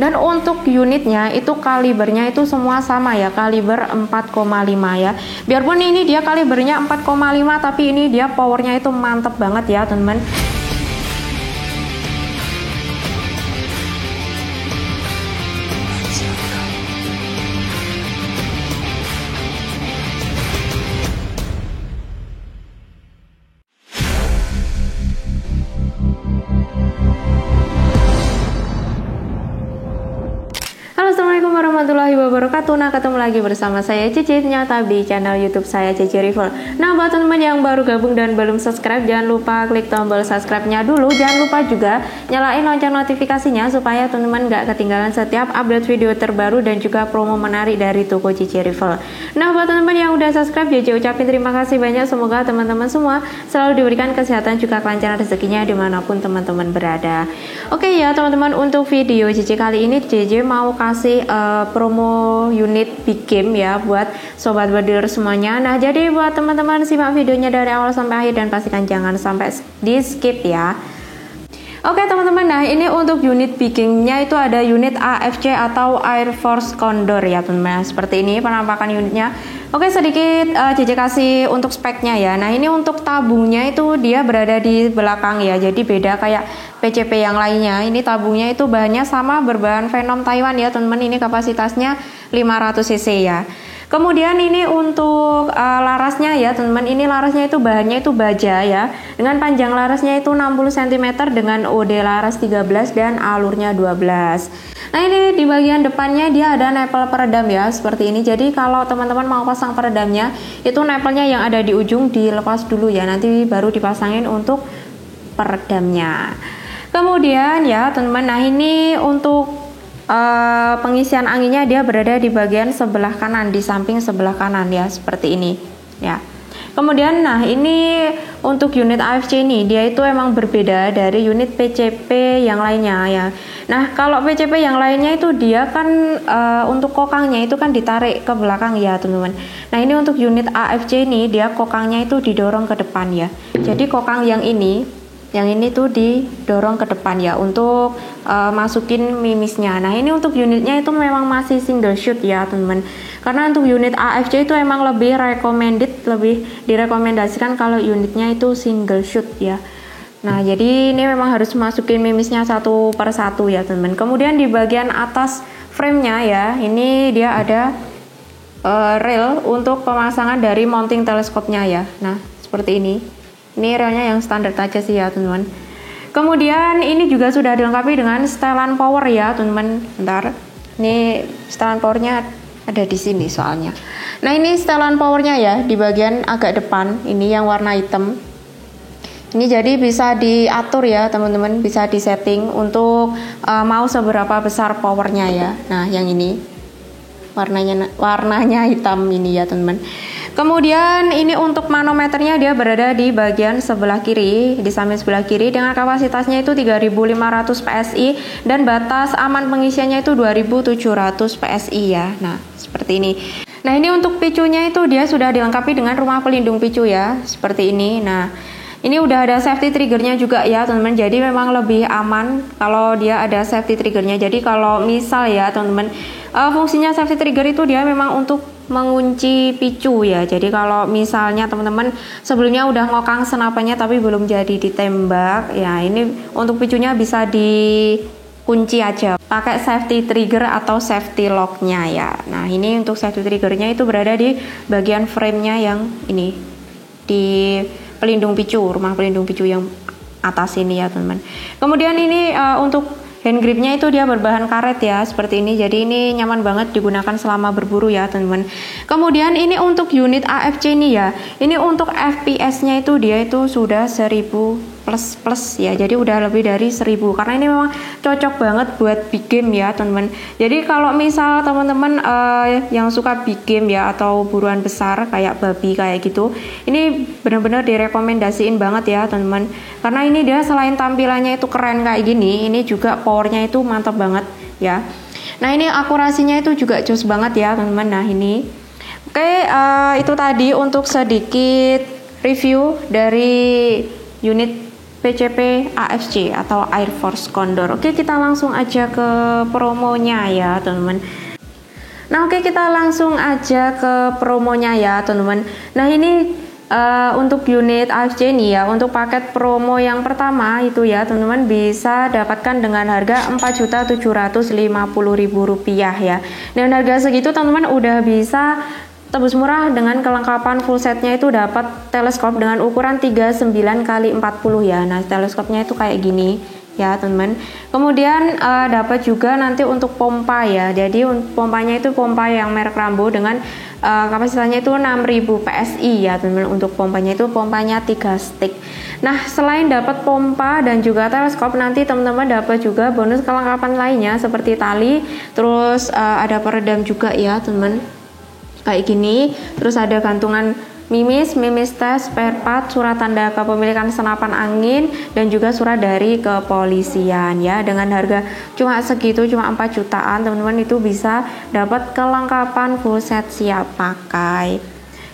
Dan untuk unitnya itu kalibernya itu semua sama ya, kaliber 4,5 ya. Biarpun ini dia kalibernya 4,5 tapi ini dia powernya itu mantep banget ya teman-teman. Assalamualaikum warahmatullahi wabarakatuh. Nah, ketemu lagi bersama saya Cici ternyata di channel YouTube saya Cici Review. Nah, buat teman-teman yang baru gabung dan belum subscribe, jangan lupa klik tombol subscribe-nya dulu. Jangan lupa juga nyalain lonceng notifikasinya supaya teman-teman gak ketinggalan setiap update video terbaru dan juga promo menarik dari toko Cici Review. Nah, buat teman-teman yang udah subscribe, Cici ucapin terima kasih banyak. Semoga teman-teman semua selalu diberikan kesehatan juga kelancaran rezekinya dimanapun teman-teman berada. Oke ya teman-teman, untuk video Cici kali ini Cici mau kasih promo unit big game ya buat sobat bediler semuanya. Nah, jadi buat teman-teman simak videonya dari awal sampai akhir dan pastikan jangan sampai di skip ya. Oke teman-teman, nah ini untuk unit big game-nya itu ada unit AFC atau Air Force Condor ya teman-teman. Seperti ini penampakan unitnya. Oke, sedikit Cici kasih untuk speknya ya. Nah, ini untuk tabungnya itu dia berada di belakang ya. Jadi beda kayak PCP yang lainnya. Ini tabungnya itu bahannya sama berbahan Venom Taiwan ya, teman-teman. Ini kapasitasnya 500 cc ya. Kemudian ini untuk larasnya ya, teman-teman. Ini larasnya itu bahannya itu baja ya. Dengan panjang larasnya itu 60 cm dengan OD laras 13 dan alurnya 12. Nah, ini di bagian depannya dia ada nepel peredam ya, seperti ini. Jadi kalau teman-teman mau pasang peredamnya, itu nepelnya yang ada di ujung dilepas dulu ya, nanti baru dipasangin untuk peredamnya. Kemudian ya teman-teman, nah ini untuk pengisian anginnya dia berada di bagian sebelah kanan, di samping sebelah kanan ya, seperti ini ya. Kemudian nah ini untuk unit AFC ini dia itu emang berbeda dari unit PCP yang lainnya ya. Nah, kalau PCP yang lainnya itu dia kan untuk kokangnya itu kan ditarik ke belakang ya teman-teman. Nah, ini untuk unit AFC ini dia kokangnya itu didorong ke depan ya. Jadi kokang yang ini tuh didorong ke depan ya untuk masukin mimisnya. Nah, ini untuk unitnya itu memang masih single shoot ya teman-teman. Karena untuk unit AFC itu emang lebih direkomendasikan kalau unitnya itu single shoot ya. Nah, jadi ini memang harus masukin mimisnya satu per satu ya teman-teman. Kemudian di bagian atas frame-nya ya, ini dia ada rail untuk pemasangan dari mounting teleskopnya ya. Nah, seperti ini. Ini railnya yang standar aja sih ya teman-teman. Kemudian ini juga sudah dilengkapi dengan setelan power ya teman-teman. Bentar, ini setelan powernya ada di sini soalnya. Nah, ini setelan powernya ya di bagian agak depan. Ini yang warna hitam. Ini jadi bisa diatur ya teman-teman, bisa disetting untuk mau seberapa besar powernya ya. Nah, yang ini warnanya hitam ini ya teman-teman. Kemudian ini untuk manometernya dia berada di bagian sebelah kiri, di samping sebelah kiri dengan kapasitasnya itu 3500 PSI dan batas aman pengisiannya itu 2700 PSI ya. Nah, seperti ini. Nah, ini untuk picunya itu dia sudah dilengkapi dengan rumah pelindung picu ya, seperti ini. Nah, ini udah ada safety triggernya juga ya teman-teman. Jadi memang lebih aman kalau dia ada safety triggernya. Jadi kalau misal ya teman-teman, fungsinya safety trigger itu dia memang untuk mengunci picu ya. Jadi kalau misalnya teman-teman sebelumnya udah ngokang senapannya tapi belum jadi ditembak ya, ini untuk picunya bisa dikunci aja pakai safety trigger atau safety locknya ya. Nah, ini untuk safety triggernya itu berada di bagian frame-nya yang ini, di pelindung picu, rumah pelindung picu yang atas ini ya teman-teman. Kemudian ini untuk hand gripnya itu dia berbahan karet ya, seperti ini. Jadi ini nyaman banget digunakan selama berburu ya teman-teman. Kemudian ini untuk unit AFC ini ya, ini untuk FPS-nya itu dia itu sudah 1000 plus ya, jadi udah lebih dari 1000 karena ini memang cocok banget buat big game ya teman-teman. Jadi kalau misal teman-teman yang suka big game ya atau buruan besar kayak babi kayak gitu, ini benar-benar direkomendasiin banget ya teman-teman, karena ini dia selain tampilannya itu keren kayak gini, ini juga powernya itu mantap banget ya. Nah, ini akurasinya itu juga jos banget ya teman-teman. Nah, ini oke, itu tadi untuk sedikit review dari unit PCP AFC atau Air Force Condor. Oke, kita langsung aja ke promonya ya teman-teman. Nah oke, kita langsung aja ke promonya ya teman-teman. Nah ini untuk unit AFC nih ya, untuk paket promo yang pertama itu ya teman-teman bisa dapatkan dengan harga Rp4.750.000 ya. Dengan harga segitu teman-teman udah bisa tebus murah dengan kelengkapan full setnya, itu dapat teleskop dengan ukuran 39x40 ya. Nah teleskopnya itu kayak gini ya teman-teman. Kemudian dapat juga nanti untuk pompa ya. Jadi pompanya itu pompa yang merek Rambo dengan kapasitasnya itu 6000 PSI ya teman-teman. Untuk pompanya itu pompanya 3 stick. Nah selain dapat pompa dan juga teleskop, nanti teman-teman dapat juga bonus kelengkapan lainnya seperti tali, terus ada peredam juga ya teman-teman, kayak gini. Terus ada gantungan mimis tes, spare part, surat tanda kepemilikan senapan angin, dan juga surat dari kepolisian ya. Dengan harga cuma segitu, cuma 4 jutaan teman-teman, itu bisa dapat kelengkapan full set siap pakai.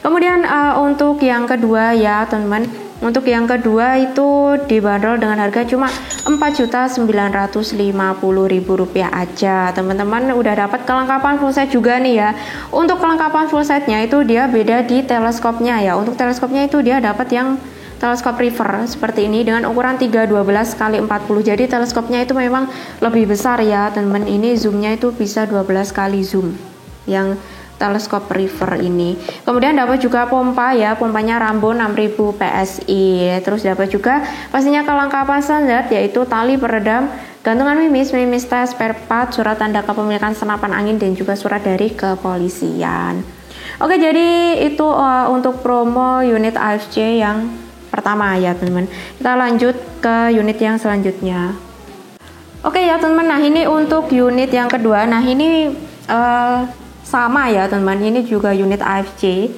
Kemudian untuk yang kedua ya teman-teman, untuk yang kedua itu dibanderol dengan harga cuma Rp4.950.000 aja. Teman-teman udah dapat kelengkapan full set juga nih ya. Untuk kelengkapan full setnya itu dia beda di teleskopnya ya. Untuk teleskopnya itu dia dapat yang teleskop river seperti ini dengan ukuran 312x40. Jadi teleskopnya itu memang lebih besar ya teman-teman. Ini zoomnya itu bisa 12 kali zoom yang teleskop river ini. Kemudian dapat juga pompa ya, pompanya Rambo 6000 PSI. Terus dapat juga pastinya kelengkapan standar yaitu tali peredam, gantungan mimis tes, spare part, surat tanda kepemilikan senapan angin, dan juga surat dari kepolisian. Oke, jadi itu untuk promo unit AFC yang pertama ya teman-teman. Kita lanjut ke unit yang selanjutnya. Oke ya teman-teman, nah ini untuk unit yang kedua. Nah ini sama ya teman-teman, ini juga unit AFC.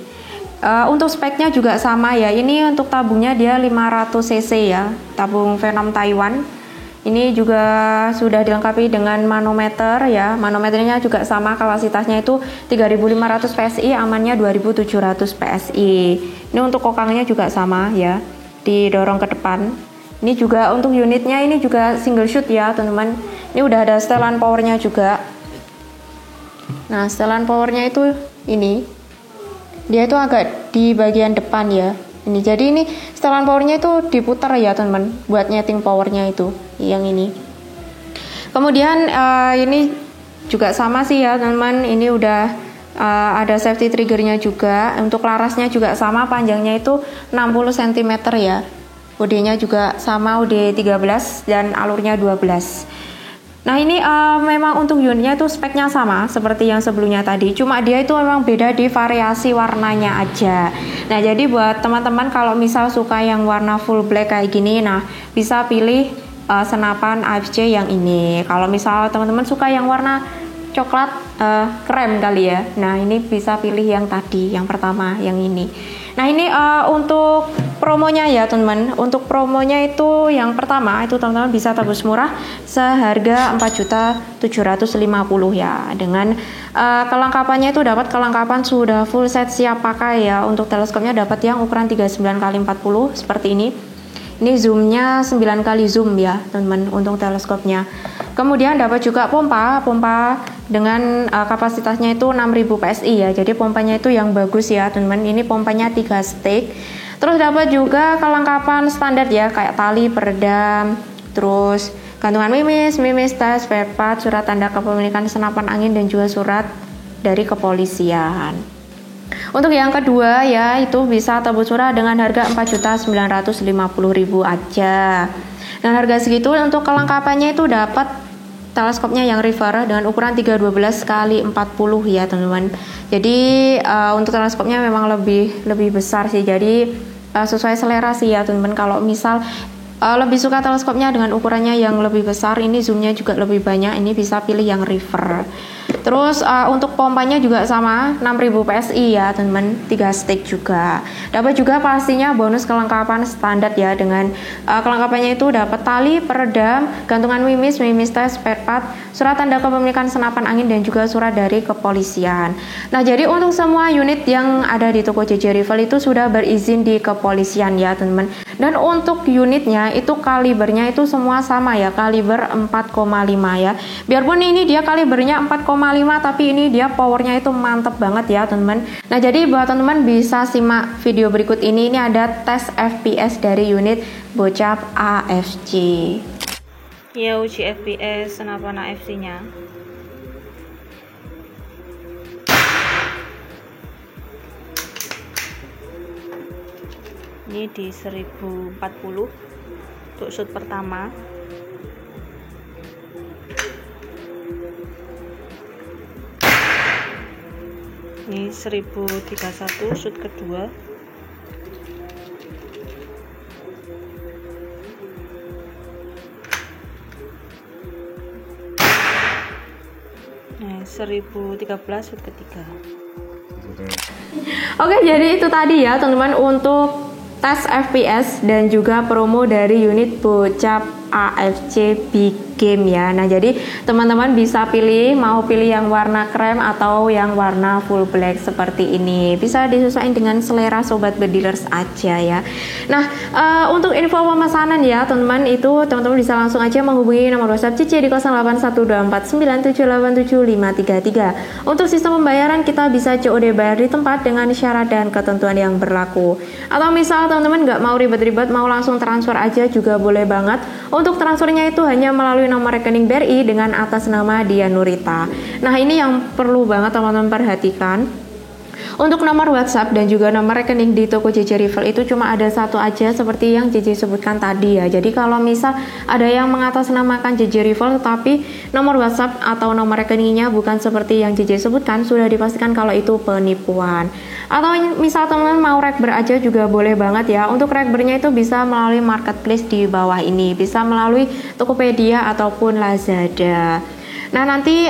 Untuk speknya juga sama ya. Ini untuk tabungnya dia 500 cc ya, tabung Venom Taiwan. Ini juga sudah dilengkapi dengan manometer ya. Manometernya juga sama, kapasitasnya itu 3500 PSI, amannya 2700 PSI. Ini untuk kokangnya juga sama ya, didorong ke depan. Ini juga untuk unitnya ini juga single shoot ya teman-teman. Ini udah ada setelan powernya juga. Nah setelan powernya itu ini, dia itu agak di bagian depan ya. Ini jadi ini setelan powernya itu diputar ya teman-teman, buat nyeting powernya itu yang ini. Kemudian ini juga sama sih ya teman-teman. Ini udah ada safety triggernya juga. Untuk larasnya juga sama, panjangnya itu 60 cm ya. UD-nya juga sama, UD 13 dan alurnya 12. Nah ini memang untuk unitnya itu speknya sama seperti yang sebelumnya tadi, cuma dia itu memang beda di variasi warnanya aja. Nah jadi buat teman-teman kalau misal suka yang warna full black kayak gini, nah bisa pilih senapan AFC yang ini. Kalau misal teman-teman suka yang warna coklat krem kali ya, nah ini bisa pilih yang tadi, yang pertama, yang ini. Nah ini untuk promonya ya teman-teman. Untuk promonya itu yang pertama itu teman-teman bisa tebus murah seharga Rp4.750.000 ya. Dengan kelengkapannya itu dapat kelengkapan sudah full set siap pakai ya. Untuk teleskopnya dapat yang ukuran 39x40 seperti ini. Ini zoomnya 9 kali zoom ya teman-teman untuk teleskopnya. Kemudian dapat juga pompa dengan kapasitasnya itu 6000 PSI ya. Jadi pompanya itu yang bagus ya teman-teman. Ini pompanya 3 stick. Terus dapat juga kelengkapan standar ya, kayak tali peredam, terus gantungan mimis tes, spare part, surat tanda kepemilikan senapan angin, dan juga surat dari kepolisian. Untuk yang kedua ya, itu bisa tebus murah dengan harga Rp4.950.000 aja. Dengan harga segitu untuk kelengkapannya itu dapat teleskopnya yang river dengan ukuran 312x40 ya teman-teman. Jadi untuk teleskopnya memang lebih besar sih. Jadi sesuai selera sih ya teman-teman. Kalau misal lebih suka teleskopnya dengan ukurannya yang lebih besar, ini zoomnya juga lebih banyak, ini bisa pilih yang river. Terus untuk pompanya juga sama, 6000 PSI ya teman-teman, 3 stick juga. Dapat juga pastinya bonus kelengkapan standar ya, dengan kelengkapannya itu dapat tali peredam, gantungan mimis tes, spare part, surat tanda kepemilikan senapan angin, dan juga surat dari kepolisian. Nah jadi untuk semua unit yang ada di toko JJ Rival itu sudah berizin di kepolisian ya teman-teman. Dan untuk unitnya itu kalibernya itu semua sama ya, kaliber 4,5 ya. Biarpun ini dia kalibernya 4,5 tapi ini dia powernya itu mantep banget ya teman-teman. Nah jadi buat teman-teman bisa simak video berikut ini ada tes FPS dari unit Bocap AFC. Ya, uji FPS senapan AFC nya. Ini di 1040 untuk shoot pertama. Ini 1031 shoot kedua. Nah, 1013 shoot ketiga. Oke, jadi itu tadi ya teman-teman untuk tes FPS dan juga promo dari unit Bocap AFC Big Game ya. Nah jadi teman-teman bisa pilih, mau pilih yang warna krem atau yang warna full black seperti ini, bisa disesuaikan dengan selera sobat bedilers aja ya. Nah untuk info pemesanan ya teman-teman, itu teman-teman bisa langsung aja menghubungi nomor WhatsApp Cici di 081249787533. Untuk sistem pembayaran kita bisa COD bayar di tempat dengan syarat dan ketentuan yang berlaku. Atau misal teman-teman nggak mau ribet-ribet, mau langsung transfer aja juga boleh banget. Untuk transfernya itu hanya melalui nomor rekening BRI dengan atas nama Dia Nurita. Nah ini yang perlu banget teman-teman perhatikan. Untuk nomor WhatsApp dan juga nomor rekening di toko JJ Rival itu cuma ada satu aja seperti yang JJ sebutkan tadi ya. Jadi kalau misal ada yang mengatasnamakan JJ Rival tetapi nomor WhatsApp atau nomor rekeningnya bukan seperti yang JJ sebutkan, sudah dipastikan kalau itu penipuan. Atau misal teman-teman mau rekber aja juga boleh banget ya. Untuk rekbernya itu bisa melalui marketplace di bawah ini, bisa melalui Tokopedia ataupun Lazada. Nah nanti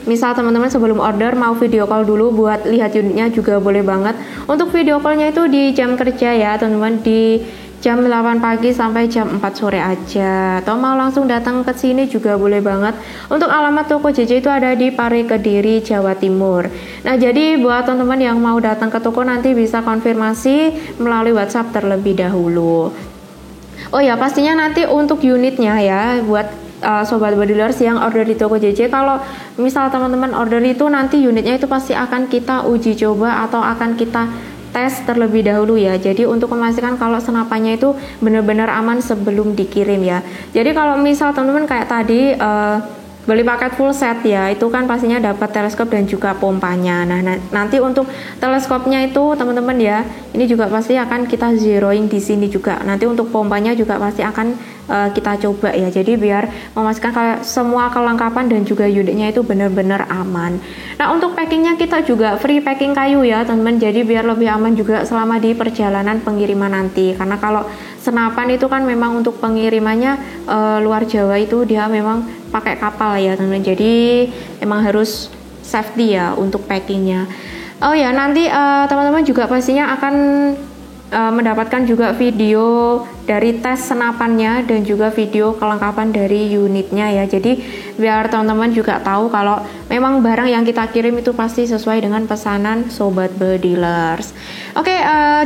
misal teman-teman sebelum order mau video call dulu buat lihat unitnya juga boleh banget. Untuk video callnya itu di jam kerja ya teman-teman, di jam 8 pagi sampai jam 4 sore aja, atau mau langsung datang ke sini juga boleh banget. Untuk alamat toko JJ itu ada di Pare Kediri, Jawa Timur. Nah jadi buat teman-teman yang mau datang ke toko nanti bisa konfirmasi melalui WhatsApp terlebih dahulu. Oh ya pastinya nanti untuk unitnya ya buat sobat bedilers yang order di toko JJ, kalau misal teman-teman order itu nanti unitnya itu pasti akan kita uji coba atau akan kita tes terlebih dahulu ya. Jadi untuk memastikan kalau senapannya itu benar-benar aman sebelum dikirim ya. Jadi kalau misal teman-teman kayak tadi beli paket full set ya, itu kan pastinya dapat teleskop dan juga pompanya. Nah nanti untuk teleskopnya itu teman-teman ya, ini juga pasti akan kita zeroing di sini juga. Nanti untuk pompanya juga pasti akan kita coba ya. Jadi biar memastikan kalau semua kelengkapan dan juga unitnya itu benar-benar aman. Nah untuk packingnya kita juga free packing kayu ya teman-teman. Jadi biar lebih aman juga selama di perjalanan pengiriman nanti. Karena kalau senapan itu kan memang untuk pengirimannya luar Jawa itu dia memang pakai kapal ya teman-teman. Jadi emang harus safety ya untuk packingnya. Oh ya nanti teman-teman juga pastinya akan mendapatkan juga video dari tes senapannya dan juga video kelengkapan dari unitnya ya. Jadi biar teman-teman juga tahu kalau memang barang yang kita kirim itu pasti sesuai dengan pesanan sobat bedilers. Oke,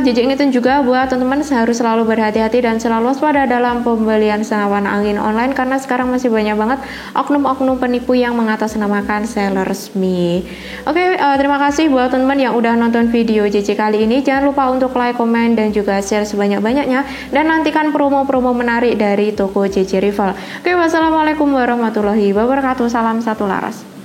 JJ ingetin juga buat teman-teman harus selalu berhati-hati dan selalu waspada dalam pembelian senapan angin online, karena sekarang masih banyak banget oknum-oknum penipu yang mengatasnamakan seller resmi. Oke, terima kasih buat teman-teman yang udah nonton video JJ kali ini. Jangan lupa untuk like, komen, dan juga share sebanyak-banyaknya, dan nantikan promo-promo menarik dari toko JJ Rival. Oke, wassalamualaikum warahmatullahi wabarakatuh. Salam satu laras.